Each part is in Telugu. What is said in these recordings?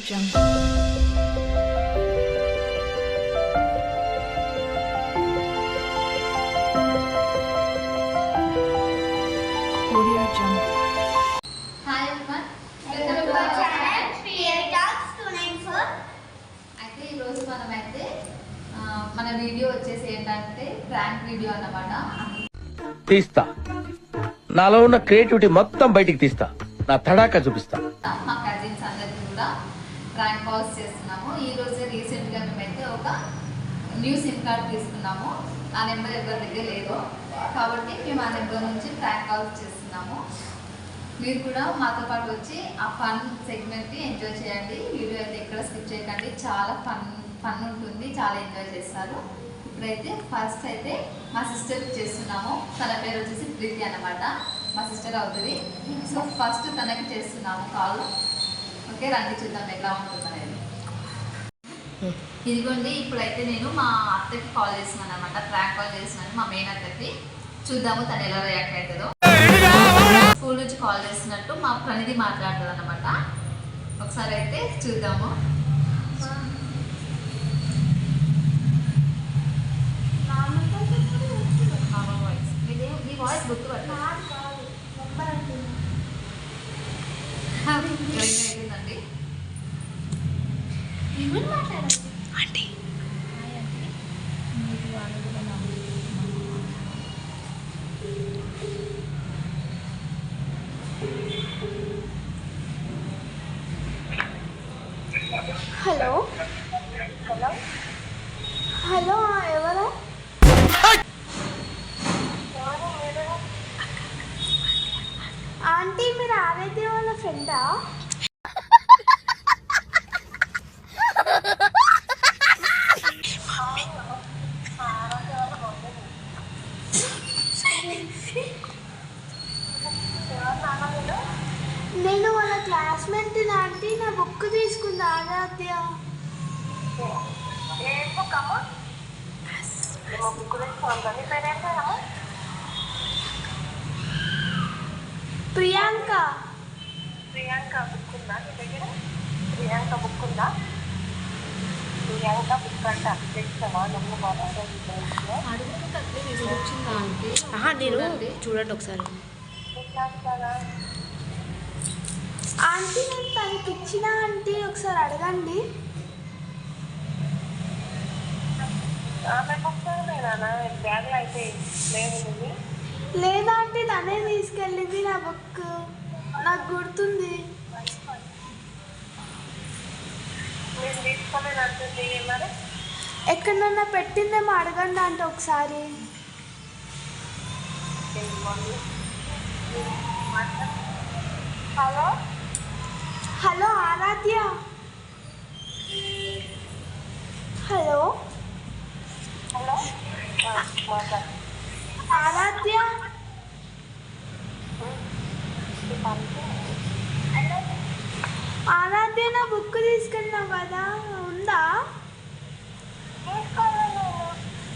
Jungle. Audio Jungle. Hi everyone. Welcome to our channel PA Talks 294. అయితే ఈ రోజు మనమైతే మన వీడియో వచ్చేసి ఏంటంటే ప్రాంక్ వీడియో అన్నమాట. తీస్తా, నాలో ఉన్న క్రియేటివిటీ మొత్తం బయటికి తీస్తా, నా తడాకా చూపిస్తా. మా కజిన్స్ అందరికీ కూడా ప్రాంక్ కాల్స్ చేస్తున్నాము. ఈ రోజు రీసెంట్ గా మేమైతే ఒక న్యూ సిమ్ కార్డ్ తీసుకున్నాము. ఆ నెంబర్ ఎవరి దగ్గర లేదు కాబట్టి మేము ఆ నెంబర్ నుంచి ప్రాంక్ కాల్స్ చేస్తున్నాము. మీరు కూడా మాతో పాటు వచ్చి ఆ ఫన్ సెగ్మెంట్ని ఎంజాయ్ చేయండి. వీడియో అయితే ఎక్కడ స్కిప్ చేయకండి, చాలా ఫన్ ఉంటుంది, చాలా ఎంజాయ్ చేస్తారు. ఇప్పుడైతే ఫస్ట్ అయితే మా సిస్టర్కి చేస్తున్నాము. తన పేరు వచ్చేసి ప్రీతి అన్నమాట, మా సిస్టర్ అవుతుంది. సో ఫస్ట్ తనకి చేస్తున్నాము కాల్. ఓకే, రండి చూద్దాం ఎలా ఉంటుంది అనేది. ఇదిగోండి, ఇప్పుడైతే నేను మా అత్తకి కాల్ చేస్తున్నాను అనమాట, ప్రాంక్ కాల్ చేస్తున్నాను మా మెయిన్ అత్తకి. చూద్దాము తను ఎలా రియాక్ట్ అవుతుందో. స్కూల్ నుంచి కాల్ చేస్తున్నట్టు మా ప్రణిధి మాట్లాడుతుంది అనమాట. ఒకసారి అయితే చూద్దాము. మీ వాయిస్ గుర్తుపట్టిందండి. హలో హలో హలో ఎవరు? ఆంటీ, మీరు ఆరాధ్య వాళ్ళ ఫ్రెండా? నేను వాళ్ళ క్లాస్మేట్ ఆంటీ. నా బుక్ తీసుకుంది ఆరాధ్య. ప్రియాంక. ప్రియాంక బుక్ ఉందా నీ దగ్గర? ప్రియాంక బుక్ ఉందా? ప్రియాంక బుక్ అంటే అప్డేట్సమా? నువ్వు నేను చూడండి ఒకసారి. ఆంటీ, నేను తనకి ఇచ్చిన ఆంటీ, ఒకసారి అడగండి. ఆమె బుక్ నేనా బ్యాగ్లో అయితే లేదు నువ్వు? లేదా ఆంటీ, తనే తీసుకెళ్ళింది నా బుక్, నాకు గుర్తుంది. నేను తీసుకోలేదు అంటుంది మరి. ఎక్కడన్నా పెట్టిందేమో అడగండి అంటే ఒకసారి. హలో హలో ఆరాధ్య. హలో హలో మాట్లాడు. ఆరాధ్య, ఆరాధ్య నా బుక్ తీసుకెళ్ళినావు కదా, ఉందా?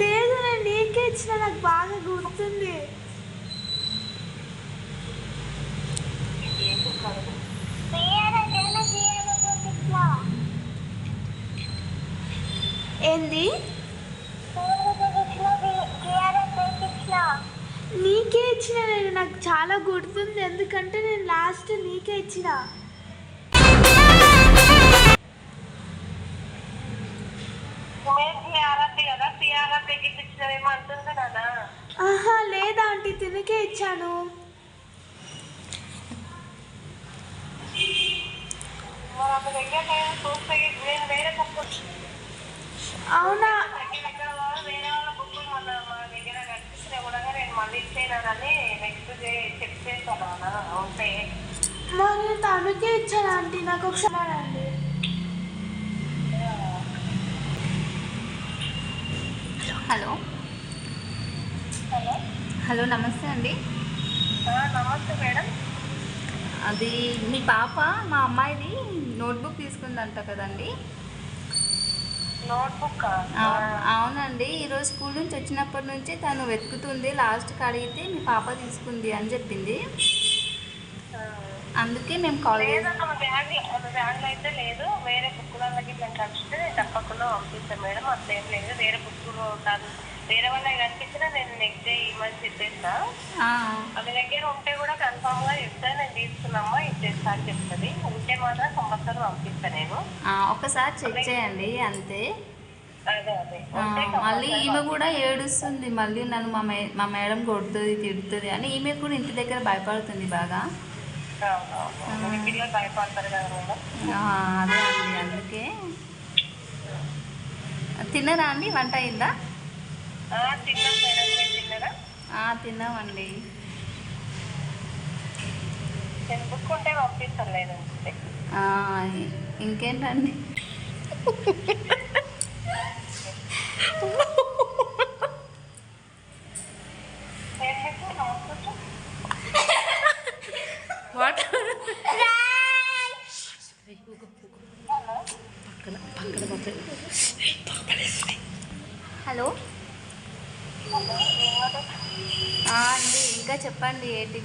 లేదు, నేను నీకే ఇచ్చిన, నాకు బాగా గుర్తుంది. ఏంది? నీకే ఇచ్చిన నేను, నాకు చాలా గుర్తుంది, ఎందుకంటే నేను లాస్ట్ నీకే ఇచ్చిన. ఆహా, లేదా ఆంటీ, తినకే ఇచ్చాను. అవునా? వేరే వాళ్ళ బుక్ మా దగ్గర కనిపిస్తే కూడా నేను మళ్ళీ ఇచ్చేయనని నెక్స్ట్ డే చెక్ చేస్తాను ఉంటే. మరి తనకే ఇచ్చాను ఆంటీ, నాకు ఒకసారి అండి. హలో హలో హలో, నమస్తే అండి. నమస్తే మేడం. అది మీ పాప మా అమ్మాయిది నోట్బుక్ తీసుకుందంట కదండి? నోట్బుక్? అవునండి, ఈరోజు స్కూల్ నుంచి వచ్చినప్పటి నుంచి తను వెతుకుతుంది, లాస్ట్కి అడిగితే మీ పాప తీసుకుంది అని చెప్పింది. అందుకే మేము కాల్ బ్యాగ్ అయితే లేదు, వేరే నేను కలిస్తే తప్పకుండా పంపిస్తాను మేడం. అట్లేం లేదు. వేరే బుక్కులు కాదు, వేరే వాళ్ళకి కనిపించినా నేను నెక్స్ట్ డే ఇవ్వమని చెప్పేస్తా. అది దగ్గర ఉంటే కూడా కన్ఫామ్ గా చెప్తా, నేను తీసుకున్నామా ఇచ్చేస్తా అని చెప్తుంది. ఉంటే మాత్రం కంపల్సరీ పంపిస్తాను నేను. ఒకసారి చెక్ చేయండి అంతే. అదే అదే మళ్ళీ ఈమె కూడా ఏడుస్తుంది, మళ్ళీ నన్ను మా మేడం కొడుతుంది తిడుతుంది అని ఈమె కూడా ఇంటి దగ్గర భయపడుతుంది బాగా. పిల్లలు భయపడతారు కదా మేడం. అదే అండి, అందుకే. తిన్నారా అండి? వంట అయిందా? తిన్నాం మేడం. మీరు తిన్నారా? తిన్నామండి. నేను బుక్ ఉంటే పంపిస్తాను లేదంటే. ఇంకేంటండి? హలో అండి, ఇంకా చెప్పండి ఏంటి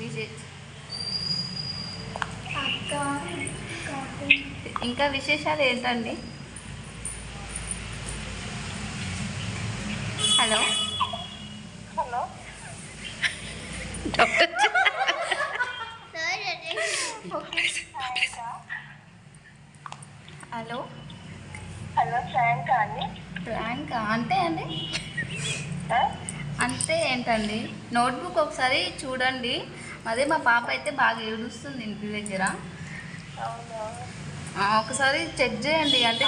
ఇంకా విశేషాలు ఏంటండి? హలో హలో హలో హలో సాయంకా అండి. ప్రాంక్ అంటే అండి? అంతే ఏంటండి? నోట్బుక్ ఒకసారి చూడండి. అదే మా పాప అయితే బాగా ఏడుస్తుంది ఇంటి దగ్గర. ఒకసారి చెక్ చేయండి. అంటే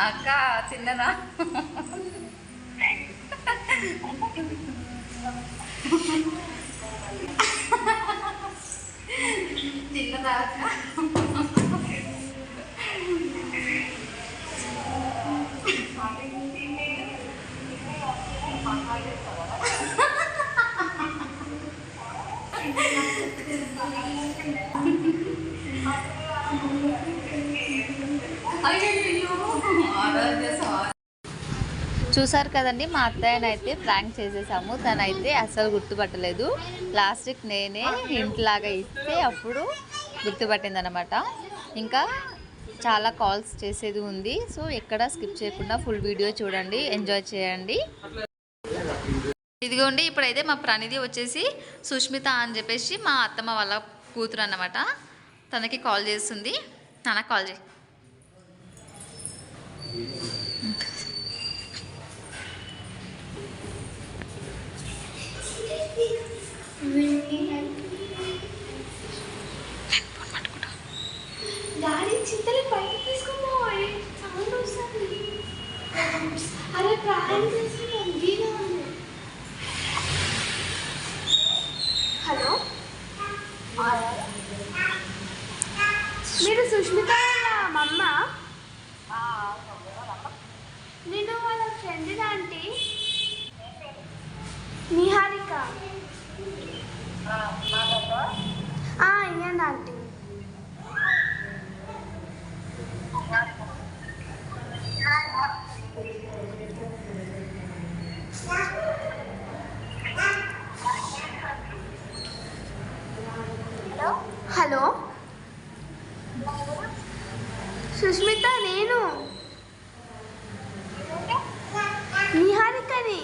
అక్క తిన్నదా? తిన్నదా అక్క? చూసారు కదండి, మా అత్తయ్యనైతే ప్రాంక్ చేసేసాము. తనైతే అస్సలు గుర్తుపట్టలేదు. లాస్ట్కి నేనే హింట్ లాగా ఇస్తే అప్పుడు గుర్తుపట్టిందనమాట. ఇంకా చాలా కాల్స్ చేసేది ఉంది. సో ఎక్కడ స్కిప్ చేయకుండా ఫుల్ వీడియో చూడండి, ఎంజాయ్ చేయండి. ఇదిగోండి, ఇప్పుడైతే మా ప్రణిధి వచ్చేసి సుష్మిత అని చెప్పేసి మా అత్తమ్మ వాళ్ళ కూతురు అన్నమాట. తనకి కాల్ చేస్తుంది. నాన్న కాల్ చేయి. డాడీ చింతలు బయట తీసుకున్నావు. సౌండ్ వస్తుంది. అరే ప్రాణం చేస్తున్నాం. హలో, మీరు సుష్మిత మమ్మ? నేను వాళ్ళ ఫ్రెండ్ ఆంటీ నిహారిక. ఇయ్యండి ఆంటీ. హలో సుష్మిత, నేను నిహారికని.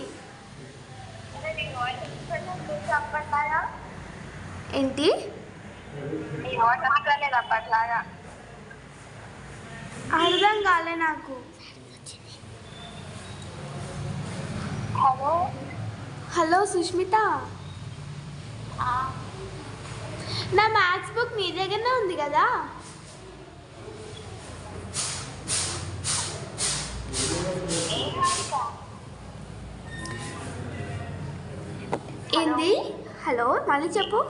ఏంటి? అర్థం కాలే నాకు. హలో హలో సుష్మిత, నా మ్యాథ్స్ బుక్ నీ దగ్గరనే ఉంది కదా? ఏంది? హలో, మళ్ళీ చెప్పు.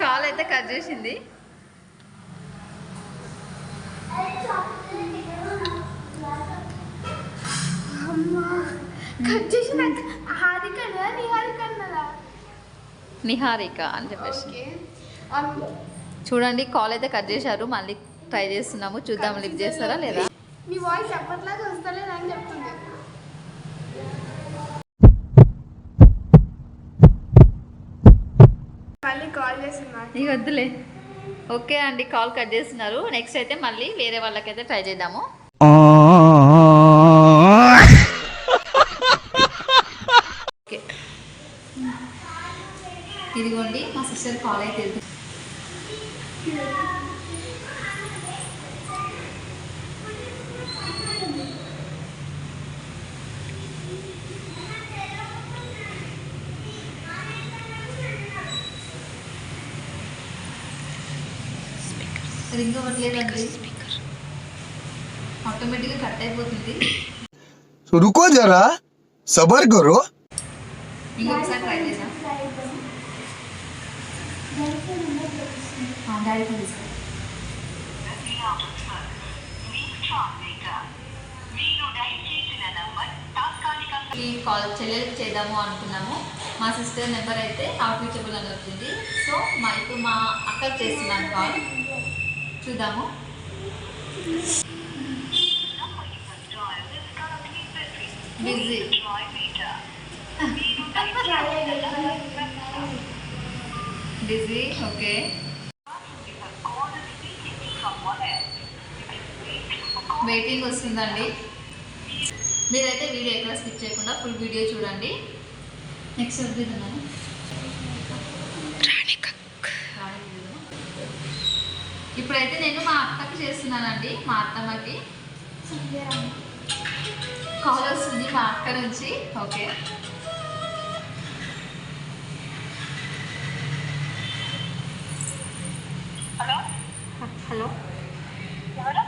కాల్ అయితే కట్ చేసింది. అమ్మా కట్ చేసి నాకు హారిక అన్నదా నిహారిక అన్నదా? నిహారిక అని చెప్పేసి ఓకే చూడండి. కాల్ అయితే కట్ చేశారు. మళ్ళీ ట్రై చేస్తున్నాము, చూద్దాం లిఫ్ట్ చేస్తారా లేదా. నీ వాయిస్ ఎప్పటిలాగా వస్తలేదు అని చెప్తుంది. మళ్ళీ కాల్ చేస్తున్నా. ఇక వద్దులే. ఓకే అండి, కాల్ కట్ చేస్తున్నారు. నెక్స్ట్ అయితే మళ్ళీ వేరే వాళ్ళకైతే ట్రై చేద్దాము. ఓకే, ఇదిగోండి మా సిస్టర్ కాల్ అయితే వెళ్తుంది. రింగ్ అవ్వట్లేదండి, ఆటోమేటిక్గా కట్ అయిపోతుంది. रुको जरा सबर करो. ఇంకొకసారి ట్రై చేద్దాం. డాడీ ఫోన్ తీసుకో. ఈ కాల్ చెల్లెలకి చేద్దాము అనుకున్నాము. మా సిస్టర్ నెంబర్ అయితే అవుట్ రీచబుల్ అని వచ్చింది. సో ఇప్పుడు మా అక్కకి చేస్తున్నాను కాల్, చూద్దాము. బిజీ. Busy, okay. వెయిటింగ్ వస్తుందండి. మీరైతే వీడియో ఎక్కడ స్కిప్ చేయకుండా ఫుల్ వీడియో చూడండి. నెక్స్ట్ వద్దున్నాను. ఇప్పుడైతే నేను మా అక్కకి చేస్తున్నానండి, మా అత్తమ్మకి కాల్ వస్తుంది మా అక్క నుంచి. ఓకే, హలో హలో ఎవరు?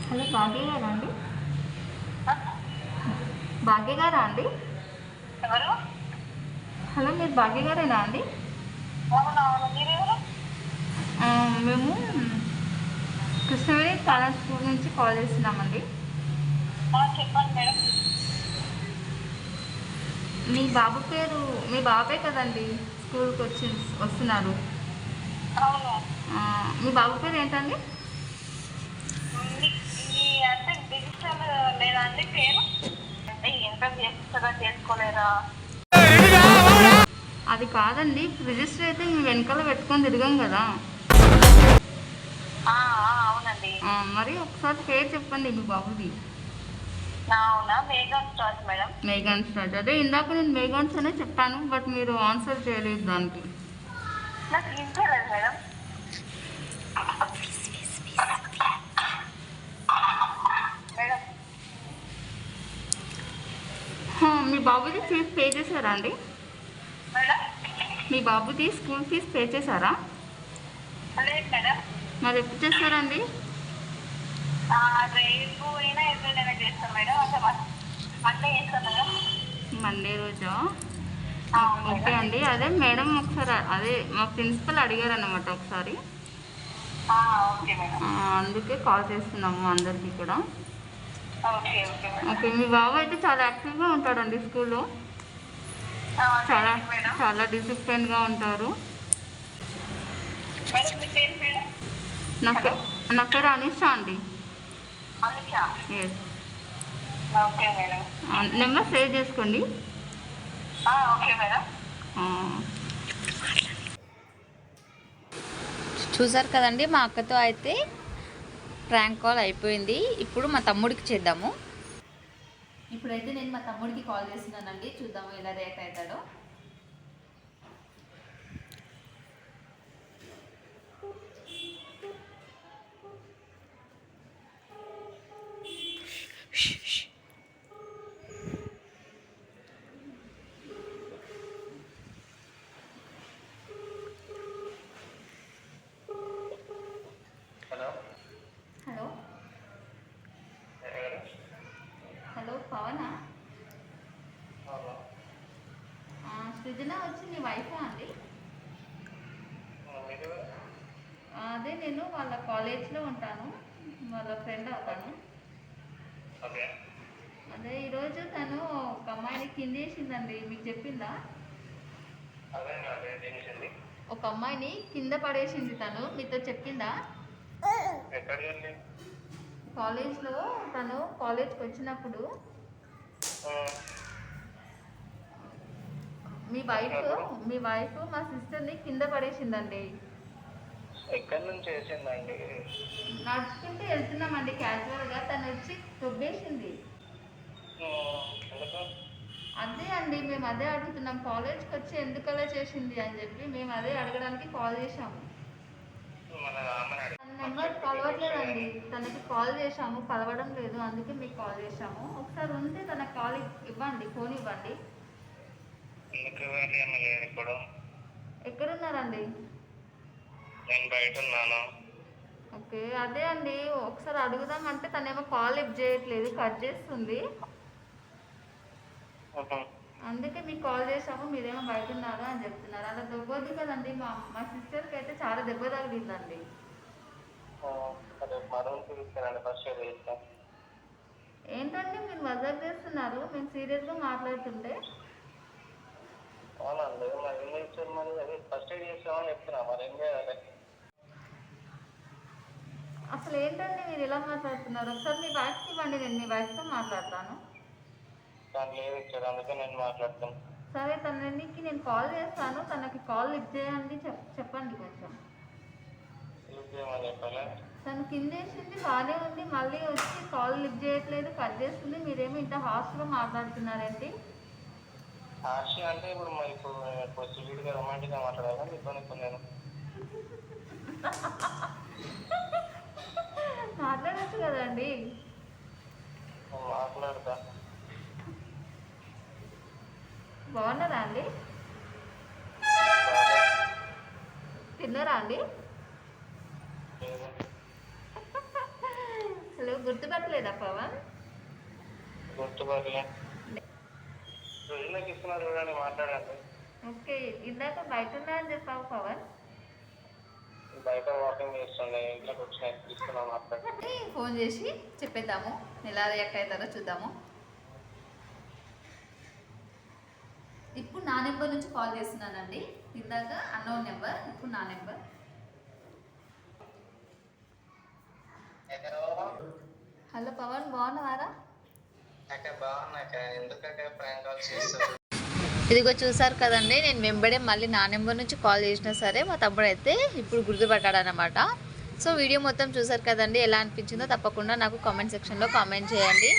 హలో భాగ్య గారా అండి? భాగ్య గారా అండి? ఎవరు? హలో, మీరు భాగ్య గారేనా అండి? అవునవును, మీరెవరు? మేము కృష్ణవేణి టాలెంట్ స్కూల్ నుంచి కాల్ చేస్తున్నామండి. చెప్పండి మేడం. మీ బాబు పేరు, మీ బాబే కదండి స్కూల్కి వస్తున్నారు? అవును. మీ బాబు పేరు ఏంటండి? అంటే డిజిటల్ లేదా అండి పేరు? అంటే ఇంటర్ చేస్తారా చేసుకోలేదా? అది కాదండి, రిజిస్టర్ అయితే మేము వెనకాల పెట్టుకొని తిరిగాం కదా. అవునండి. మరి ఒకసారి పేరు చెప్పండి మీ బాబుది. అవునా, మేఘన్ స్టార్ట్ మేడం. మేఘాన్ స్టార్ట్. అదే ఇందాక నేను మేఘాన్స్ అనే చెప్పాను, బట్ మీరు ఆన్సర్ చేయలేదు దానికి. నాకు ఇంటలేదు మేడం. మేడం మీ బాబుది ఫీజు పే చేశారా అండి? మేడం మీ బాబుది స్కూల్ ఫీజు పే చేశారా? లేదు మేడం. మరి ఎప్పుడు చేస్తారండి? రేపు అయినా ఎప్పుడైనా చేస్తాం మేడం. అంటే మండే చేస్తాం మేడం. మండే రోజా? ఓకే అండి. అదే మేడం ఒకసారి అదే మా ప్రిన్సిపల్ అడిగారు అన్నమాట ఒకసారి, ఓకే మేడం. అందుకే కాల్ చేస్తున్నాము అందరికీ కూడా. Okay okay madam. ఓకే, మీ బాబు అయితే చాలా యాక్టివ్గా ఉంటాడండి స్కూల్లో. చాలా మేడం. చాలా డిసిప్లిన్గా ఉంటారు. మేడం మీ పేరు మేడం? నా పేరు అనిషా అండి. Anisha. Yes. Okay madam. Number save చేసుకోండి. Okay madam. చూసారు కదండి, మా అక్కతో అయితే ప్రాంక్ కాల్ అయిపోయింది. ఇప్పుడు మా తమ్ముడికి చేద్దాము. ఇప్పుడైతే నేను మా తమ్ముడికి కాల్ చేస్తున్నానండి, చూద్దాము ఎలా రియాక్ట్ అవుతాడో. Hello hello పవనా? సృజన వచ్చి నీ వైఫా అండి? అదే నేను వాళ్ళ కాలేజ్లో ఉంటాను, వాళ్ళ ఫ్రెండ్ అవుతాను. అదే ఈరోజు రోజు తను ఒక అమ్మాయిని కిందేసిందండి, మీకు చెప్పిందా? ఒక అమ్మాయిని కింద పడేసింది తను, మీతో చెప్పిందా? కాలేజ్లో తను కాలేజ్కి వచ్చినప్పుడు మీ వైఫ్ మా సిస్టర్ని కింద పడేసిందండి. ఎక్కడి నుంచి వేసిందండి? నడుచుకుంటూ వెళ్తున్నామండి క్యాజువల్గా, తను వచ్చి తొబ్బేసింది. అదే అండి, మేము అదే అడుగుతున్నాం, కాలేజ్కి వచ్చి ఎందుకు అలా చేసింది అని చెప్పి మేము అదే అడగడానికి కాల్ చేశాము. తన నెంబర్ కలవట్లేదండి, తనకి కాల్ చేశాము, కలవడం లేదు, అందుకే మీకు కాల్ చేశాము. ఒకసారి ఉంటే తన కాల్ ఇవ్వండి, ఫోన్ ఇవ్వండి. ఎక్కడున్నారండి? నేను బయట ఉన్నాను. ఓకే, అదే అండి, ఒకసారి అడుగుదామంటే తనేమో కాల్ లిఫ్ట్ చేయట్లేదు, కట్ చేస్తుంది. అందుకే మీకు కాల్ చేసాము, మీరేమో బయట ఉన్నారు అని చెప్తున్నారు. అలా దెబ్బొద్దు కదండి, మా సిస్టర్కి అయితే చాలా దెబ్బ తగిలిందండి. ఏంటండి మీరు మజాక్ చేస్తున్నారు, మేము సీరియస్గా మాట్లాడుతుంటే? అవునండి, మరి ఏం చేస్తారు? మరి అది ఫస్ట్ ఎయిడ్ చేస్తామని చెప్తున్నా, మరి ఏం చేయాలి? అసలు ఏంటండి మీరు ఇలా మాట్లాడుతున్నారు? ఒకసారి మీ వైఫ్కి ఇవ్వండి, నేను మీ వైఫ్తో మాట్లాడతాను. దాంట్లో ఏది ఇచ్చారు, అందుకే నేను మాట్లాడుతాను. సరే, తనకి నేను కాల్ చేస్తాను, తనకి కాల్ లిఫ్ట్ చేయండి, చెప్పండి కొంచెం. లిఫ్ట్ చేయమని చెప్పాలి. తను కిందేసింది, బాగానే ఉంది, మళ్ళీ వచ్చి కాల్ లిఫ్ట్ చేయట్లేదు, కట్ చేస్తుంది. మీరేమో ఇంత హాస్ట్గా మాట్లాడుతున్నారండి. హార్షి అంటే ఇప్పుడు మరి ఇప్పుడు స్వీట్గా రొమాంటిక్గా మాట్లాడాలా ఇప్పుడు నేను? మాట్లాడచ్చు కదండి. మాట్లాడతా. బాగున్నారా అండి? తిన్నారా అండి? హలో, గుర్తుపట్టలేదా పవన్? గుర్తుపట్టలే. ఇస్తున్నారు చూడండి, మాట్లాడండి. ఓకే, ఇందాక బయట ఉన్నా అని చెప్పావు పవన్. బయట వాకింగ్ చేస్తుండే, ఇంట్లోకి వచ్చిన తీసుకున్నా, మాట్లాడండి. ఫోన్ చేసి చెప్పేద్దాము, ఎలా రియాక్ట్ అవుతారో చూద్దాము. ఇప్పుడు నా నెంబర్ నుంచి కాల్ చేస్తున్నానండి, ఇందాక అన్నోన్ నెంబర్, ఇప్పుడు నా నెంబర్. హలో పవన్, బాగున్నావారా? ఇదిగో చూసారు కదండి, నేను వెంబడే మళ్ళీ నా నెంబర్ నుంచి కాల్ చేసినా సరే మా తమ్ముడు అయితే ఇప్పుడు గుర్తుపట్టాడనమాట. సో వీడియో మొత్తం చూసారు కదండి, ఎలా అనిపించిందో తప్పకుండా నాకు కామెంట్ సెక్షన్లో కామెంట్ చేయండి.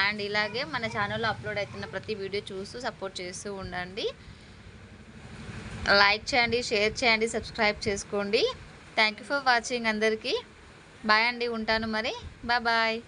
అండ్ ఇలాగే మన ఛానల్లో అప్లోడ్ అవుతున్న ప్రతి వీడియో చూస్తూ సపోర్ట్ చేస్తూ ఉండండి. లైక్ చేయండి, షేర్ చేయండి, సబ్స్క్రైబ్ చేసుకోండి. థ్యాంక్ యూ ఫర్ వాచింగ్ అందరికీ. బాయ్ అండి, ఉంటాను మరి, బాయ్.